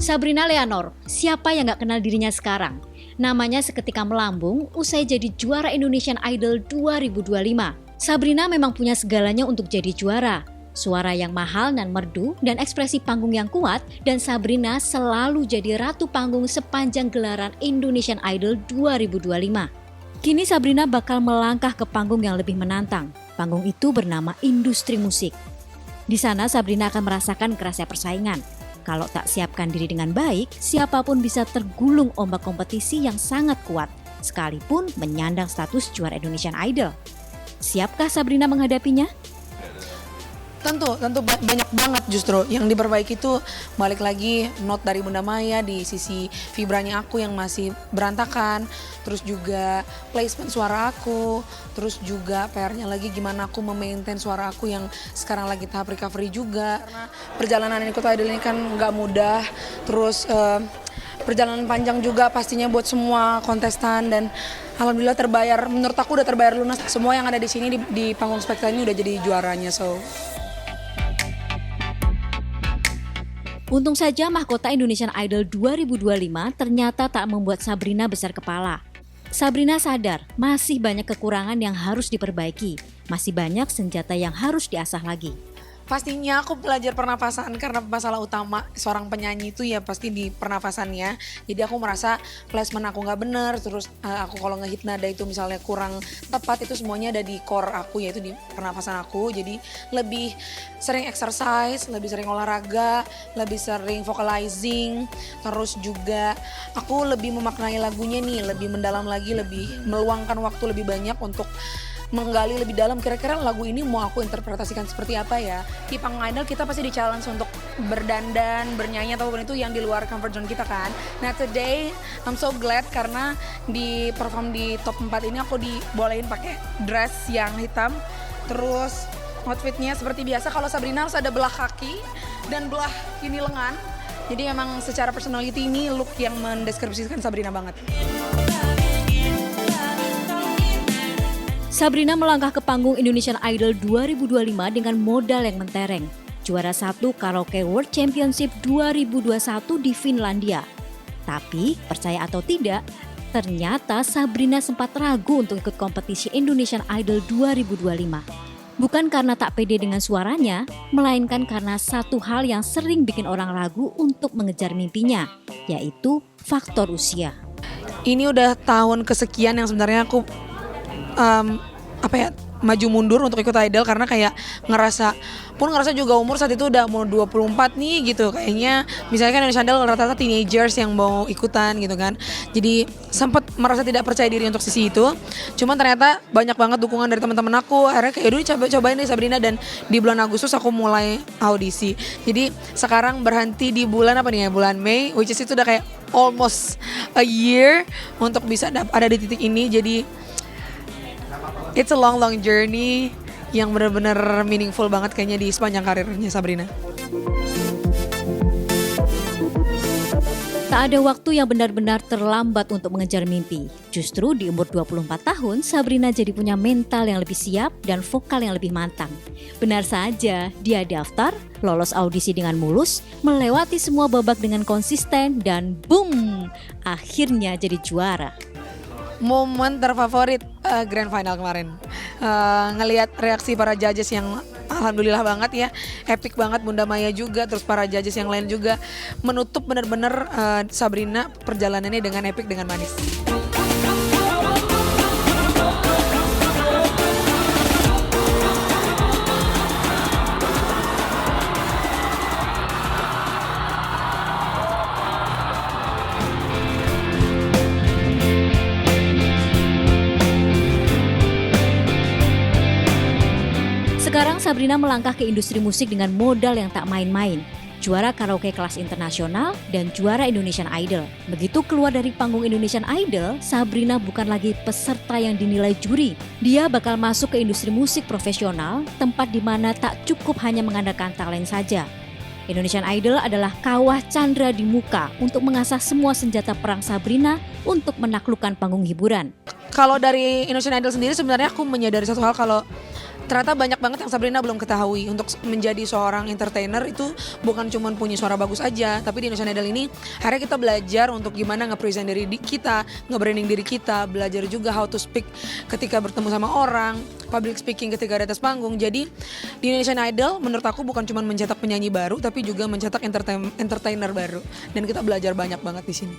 Sabrina Leonor, siapa yang gak kenal dirinya sekarang? Namanya seketika melambung usai jadi juara Indonesian Idol 2025. Sabrina memang punya segalanya untuk jadi juara. Suara yang mahal dan merdu dan ekspresi panggung yang kuat, dan Sabrina selalu jadi ratu panggung sepanjang gelaran Indonesian Idol 2025. Kini Sabrina bakal melangkah ke panggung yang lebih menantang. Panggung itu bernama industri musik. Di sana Sabrina akan merasakan kerasnya persaingan. Kalau tak siapkan diri dengan baik, siapapun bisa tergulung ombak kompetisi yang sangat kuat, sekalipun menyandang status juara Indonesian Idol. Siapkah Sabrina menghadapinya? Tentu banyak banget justru yang diperbaiki itu, balik lagi note dari Bunda Maya di sisi vibranya aku yang masih berantakan, terus juga placement suara aku, terus juga PR-nya lagi gimana aku memaintain suara aku yang sekarang lagi tahap recovery juga. Karena perjalanan ikut idol ini kan nggak mudah, terus perjalanan panjang juga pastinya buat semua kontestan, dan alhamdulillah terbayar, menurut aku udah terbayar lunas. Semua yang ada di sini di panggung spekta ini udah jadi juaranya, so. Untung saja mahkota Indonesian Idol 2025 ternyata tak membuat Sabrina besar kepala. Sabrina sadar masih banyak kekurangan yang harus diperbaiki, masih banyak senjata yang harus diasah lagi. Pastinya aku belajar pernapasan, karena masalah utama seorang penyanyi itu ya pasti di pernapasannya. Jadi aku merasa placement aku nggak bener, terus aku kalau ngehit nada itu misalnya kurang tepat, itu semuanya ada di core aku, yaitu di pernapasan aku. Jadi lebih sering exercise, lebih sering olahraga, lebih sering vocalizing, terus juga aku lebih memaknai lagunya nih, lebih mendalam lagi, lebih meluangkan waktu lebih banyak untuk menggali lebih dalam, kira-kira lagu ini mau aku interpretasikan seperti apa ya. Di panggung idol kita pasti di-challenge untuk berdandan, bernyanyi atau apapun itu yang di luar comfort zone kita kan. Nah today I'm so glad karena di perform di top 4 ini aku dibolehin pakai dress yang hitam. Terus outfitnya seperti biasa, kalau Sabrina harus ada belah kaki dan belah ini lengan. Jadi memang secara personality ini look yang mendeskripsikan Sabrina banget. Sabrina melangkah ke panggung Indonesian Idol 2025 dengan modal yang mentereng. Juara 1 Karaoke World Championship 2021 di Finlandia. Tapi, percaya atau tidak, ternyata Sabrina sempat ragu untuk ikut kompetisi Indonesian Idol 2025. Bukan karena tak pede dengan suaranya, melainkan karena satu hal yang sering bikin orang ragu untuk mengejar mimpinya, yaitu faktor usia. Ini udah tahun kesekian yang sebenarnya aku maju mundur untuk ikut idol, karena kayak ngerasa juga umur saat itu udah mau 24 nih gitu, kayaknya misalnya kan Indonesian Idol rata-rata teenagers yang mau ikutan gitu kan, jadi sempat merasa tidak percaya diri untuk sisi itu. Cuman ternyata banyak banget dukungan dari teman-teman aku, akhirnya kayak udah cobain deh Sabrina, dan di bulan Agustus aku mulai audisi. Jadi sekarang berhenti di bulan bulan Mei, which is itu udah kayak almost a year untuk bisa ada di titik ini. Jadi it's a long journey yang benar-benar meaningful banget kayaknya di sepanjang karirnya Sabrina. Tak ada waktu yang benar-benar terlambat untuk mengejar mimpi. Justru di umur 24 tahun, Sabrina jadi punya mental yang lebih siap dan vokal yang lebih matang. Benar saja, dia daftar, lolos audisi dengan mulus, melewati semua babak dengan konsisten, dan boom, akhirnya jadi juara. Momen terfavorit grand final kemarin, ngelihat reaksi para judges yang alhamdulillah banget ya, epic banget. Bunda Maya juga, terus para judges yang lain juga menutup benar-benar Sabrina perjalanannya dengan epic, dengan manis. Sekarang Sabrina melangkah ke industri musik dengan modal yang tak main-main. Juara karaoke kelas internasional dan juara Indonesian Idol. Begitu keluar dari panggung Indonesian Idol, Sabrina bukan lagi peserta yang dinilai juri. Dia bakal masuk ke industri musik profesional, tempat di mana tak cukup hanya mengandalkan talent saja. Indonesian Idol adalah kawah candra di muka untuk mengasah semua senjata perang Sabrina untuk menaklukkan panggung hiburan. Kalau dari Indonesian Idol sendiri sebenarnya aku menyadari satu hal, kalau ternyata banyak banget yang Sabrina belum ketahui. Untuk menjadi seorang entertainer itu bukan cuma punya suara bagus aja, tapi di Indonesian Idol ini akhirnya kita belajar untuk gimana nge-present diri kita, nge-branding diri kita, belajar juga how to speak ketika bertemu sama orang, public speaking ketika di atas panggung. Jadi di Indonesian Idol menurut aku bukan cuma mencetak penyanyi baru, tapi juga mencetak entertainer baru. Dan kita belajar banyak banget di sini.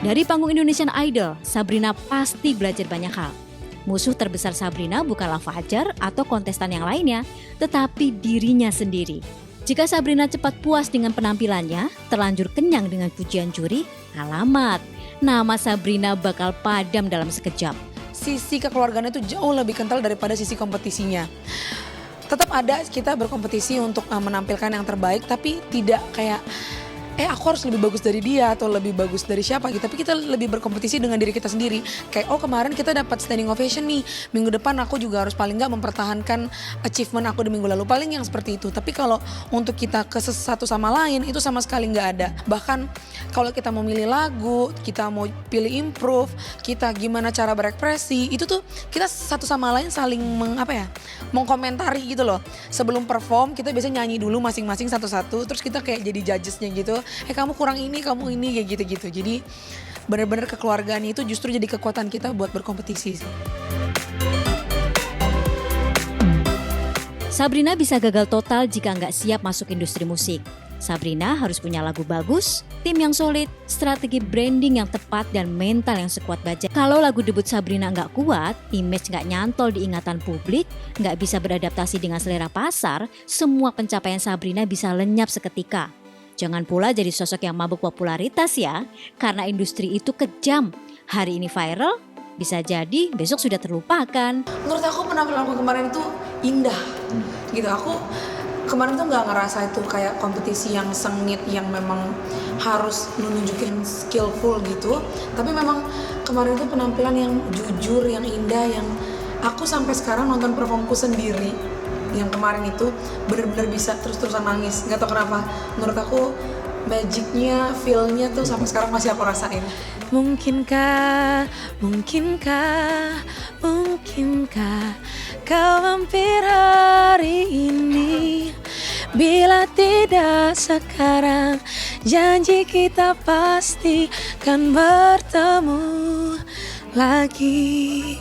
Dari panggung Indonesian Idol, Sabrina pasti belajar banyak hal. Musuh terbesar Sabrina bukanlah Fajar atau kontestan yang lainnya, tetapi dirinya sendiri. Jika Sabrina cepat puas dengan penampilannya, terlanjur kenyang dengan pujian juri, alamat, nama Sabrina bakal padam dalam sekejap. Sisi kekeluargaan itu jauh lebih kental daripada sisi kompetisinya. Tetap ada kita berkompetisi untuk menampilkan yang terbaik, tapi tidak kayak aku harus lebih bagus dari dia atau lebih bagus dari siapa gitu. Tapi kita lebih berkompetisi dengan diri kita sendiri. Kayak kemarin kita dapat standing ovation nih, minggu depan aku juga harus paling nggak mempertahankan achievement aku di minggu lalu, paling yang seperti itu. Tapi kalau untuk kita ke satu sama lain itu sama sekali nggak ada. Bahkan kalau kita mau milih lagu, kita mau pilih improve, kita gimana cara berekspresi, itu tuh kita satu sama lain saling mengkomentari gitu loh. Sebelum perform kita biasanya nyanyi dulu masing-masing satu-satu, terus kita kayak jadi judgesnya gitu. Kamu kurang ini, kamu ini, kayak gitu-gitu. Jadi benar-benar kekeluargaan itu justru jadi kekuatan kita buat berkompetisi. Sabrina bisa gagal total jika nggak siap masuk industri musik. Sabrina harus punya lagu bagus, tim yang solid, strategi branding yang tepat, dan mental yang sekuat baja. Kalau lagu debut Sabrina nggak kuat, image nggak nyantol di ingatan publik, nggak bisa beradaptasi dengan selera pasar, semua pencapaian Sabrina bisa lenyap seketika. Jangan pula jadi sosok yang mabuk popularitas ya, karena industri itu kejam. Hari ini viral, bisa jadi besok sudah terlupakan. Menurut aku penampilan aku kemarin itu indah, gitu. Aku kemarin tuh nggak ngerasa itu kayak kompetisi yang sengit, yang memang harus nunjukin skillful gitu. Tapi memang kemarin itu penampilan yang jujur, yang indah, yang aku sampai sekarang nonton performku sendiri. Yang kemarin itu benar-benar bisa terus-terusan nangis, nggak tahu kenapa. Menurut aku magicnya, feel-nya tuh sampai sekarang masih aku rasain. Mungkinkah kau hampir hari ini? Bila tidak sekarang, janji kita pasti kan bertemu lagi.